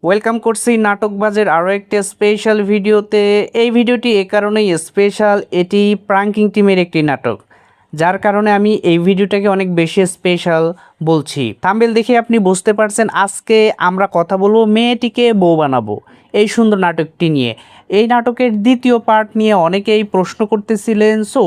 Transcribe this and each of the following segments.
Welcome করছি নাটকবাজের আরও একটা স্পেশাল ভিডিওতে। এই ভিডিওটি এ কারণেই স্পেশাল, এটি প্রাঙ্কিং টিমের একটি নাটক, যার কারণে আমি এই ভিডিওটাকে অনেক বেশি স্পেশাল বলছি। থাম্বনেল দেখে আপনি বুঝতে পারছেন আজকে আমরা কথা বলবো মেয়েটিকে বউ বানাবো এই সুন্দর নাটকটি নিয়ে। এই নাটকের দ্বিতীয় পার্ট নিয়ে অনেকেই প্রশ্ন করতেছিলেন, সো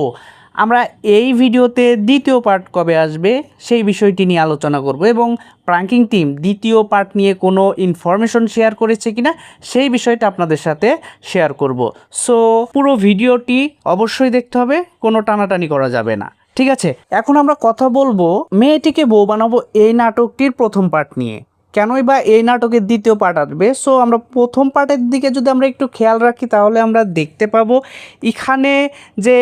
আমরা এই ভিডিওতে দ্বিতীয় পার্ট কবে আসবে সেই বিষয়টি নিয়ে আলোচনা করব এবং প্রাঙ্কিং টিম দ্বিতীয় পার্ট নিয়ে কোনো ইনফরমেশন শেয়ার করেছে কিনা সেই বিষয়টা আপনাদের সাথে শেয়ার করব। সো পুরো ভিডিওটি অবশ্যই দেখতে হবে, কোনো টানাটানি করা যাবে না, ঠিক আছে? এখন আমরা কথা বলবো মেয়েটিকে বউ বানাবো এই নাটকটির প্রথম পার্ট নিয়ে। কেনই বা এই নাটকের দ্বিতীয় পার্ট আসবে? সো আমরা প্রথম পার্টের দিকে যদি আমরা একটু খেয়াল রাখি তাহলে আমরা দেখতে পাবো এখানে যে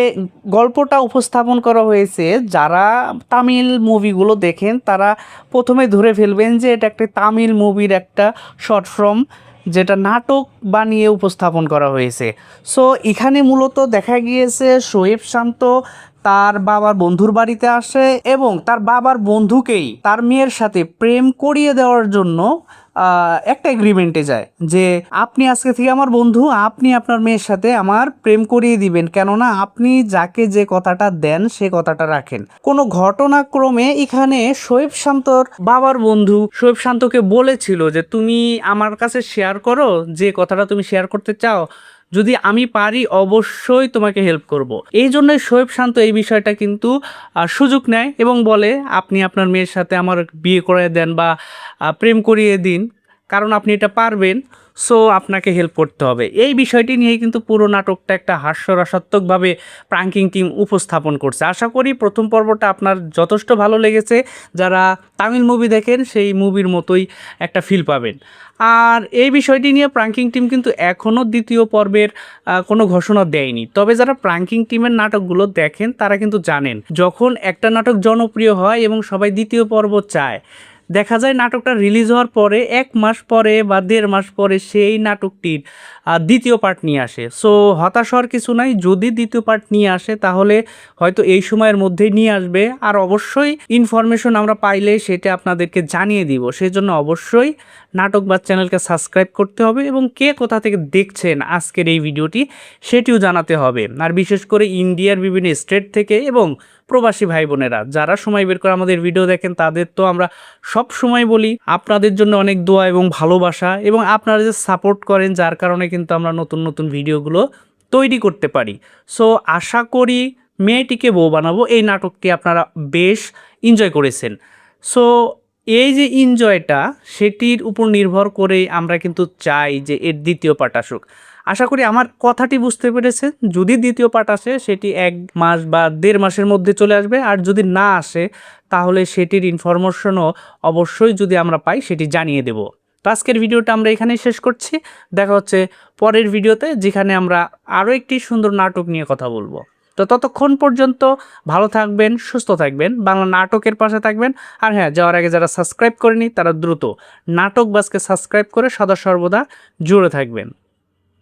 গল্পটা উপস্থাপন করা হয়েছে, যারা তামিল মুভিগুলো দেখেন তারা প্রথমে ধরে ফেলবেন যে এটা একটা তামিল মুভির একটা শর্ট ফর্ম, যেটা নাটক বানিয়ে উপস্থাপন করা হয়েছে। সো এখানে মূলত দেখা গিয়েছে শোয়েব শান্ত তার বাবার বন্ধুর বাড়িতে আসে এবং তার বাবার বন্ধুকেই তার মেয়ের সাথে প্রেম করিয়ে দেওয়ার জন্য একটা এগ্রিমেন্টে যায় যে আপনি আজকে থেকে আমার বন্ধু, আপনি আপনার মেয়ের সাথে আমার প্রেম করিয়ে দিবেন, কেননা আপনি যাকে যে কথাটা দেন সে কথাটা রাখেন। কোনো ঘটনাক্রমে এখানে শোয়েব শান্তর বাবার বন্ধু শোয়েব শান্তকে বলেছিল যে তুমি আমার কাছে শেয়ার করো যে কথাটা তুমি শেয়ার করতে চাও, যদি আমি পারি অবশ্যই তোমাকে হেল্প করব। এই জন্যই শোয়েব শান্ত এই বিষয়টা কিন্তু সুযোগ নেয় এবং বলে আপনি আপনার মেয়ের সাথে আমার বিয়ে করে দেন বা প্রেম করিয়ে দিন, কারণ আপনি এটা পারবেন, সো আপনাকে হেল্প করতে হবে। এই বিষয়টি নিয়েই কিন্তু পুরো নাটকটা একটা হাস্যরসাত্মকভাবে প্রাঙ্কিং টিম উপস্থাপন করছে। আশা করি প্রথম পর্বটা আপনার যথেষ্ট ভালো লেগেছে। যারা তামিল মুভি দেখেন সেই মুভির মতোই একটা ফিল পাবেন। আর এই বিষয়টি নিয়ে প্রাঙ্কিং টিম কিন্তু এখনও দ্বিতীয় পর্বের কোনো ঘোষণা দেয়নি। তবে যারা প্রাঙ্কিং টিমের নাটকগুলো দেখেন তারা কিন্তু জানেন যখন একটা নাটক জনপ্রিয় হয় এবং সবাই দ্বিতীয় পর্ব চায়, দেখা যায় নাটকটা রিলিজ হওয়ার পরে 1 মাস পরে বা 1.5 মাস পরে সেই নাটকটির দ্বিতীয় পার্ট নিয়ে আসে। সো হতাশ হওয়ার কিছু নাই, যদি দ্বিতীয় পার্ট নিয়ে আসে তাহলে হয়তো এই সময়ের মধ্যেই নিয়ে আসবে। আর অবশ্যই ইনফরমেশন আমরা পাইলে সেটা আপনাদেরকে জানিয়ে দিব। সেই জন্য অবশ্যই নাটক বা চ্যানেলকে সাবস্ক্রাইব করতে হবে এবং কে কোথা থেকে দেখছেন আজকের এই ভিডিওটি সেটিও জানাতে হবে। আর বিশেষ করে ইন্ডিয়ার বিভিন্ন স্টেট থেকে এবং প্রবাসী ভাই বোনেরা যারা সময় বের করে আমাদের ভিডিও দেখেন তাদের তো আমরা সব সময় বলি আপনাদের জন্য অনেক দোয়া এবং ভালোবাসা, এবং আপনারা যে সাপোর্ট করেন যার কারণে কিন্তু আমরা নতুন নতুন ভিডিওগুলো তৈরি করতে পারি। সো আশা করি মেয়েটিকে বউ বানাবো এই নাটকটি আপনারা বেশ এনজয় করেছেন। সো এই যে এনজয়টা সেটির উপর নির্ভর করেই আমরা কিন্তু চাই যে এর দ্বিতীয় পার্ট আসুক। আশা করি আমার কথাটি বুঝতে পেরেছেন। যদি দ্বিতীয় পার্ট আসে সেটি 1 মাস বা 1.5 মাসের মধ্যে চলে আসবে, আর যদি না আসে তাহলে সেটির ইনফরমেশনও অবশ্যই যদি আমরা পাই সেটি জানিয়ে দেব। তো আজকের ভিডিওটা আমরা এখানেই শেষ করছি। দেখা হচ্ছে পরের ভিডিওতে, যেখানে আমরা আরও একটি সুন্দর নাটক নিয়ে কথা বলবো। তো ততক্ষণ পর্যন্ত ভালো থাকবেন, সুস্থ থাকবেন, বাংলা নাটকের পাশে থাকবেন। আর হ্যাঁ, যাওয়ার আগে যারা সাবস্ক্রাইব করেনি তারা দ্রুত নাটক বাসকে সাবস্ক্রাইব করে সদা সর্বদা জুড়ে থাকবেন।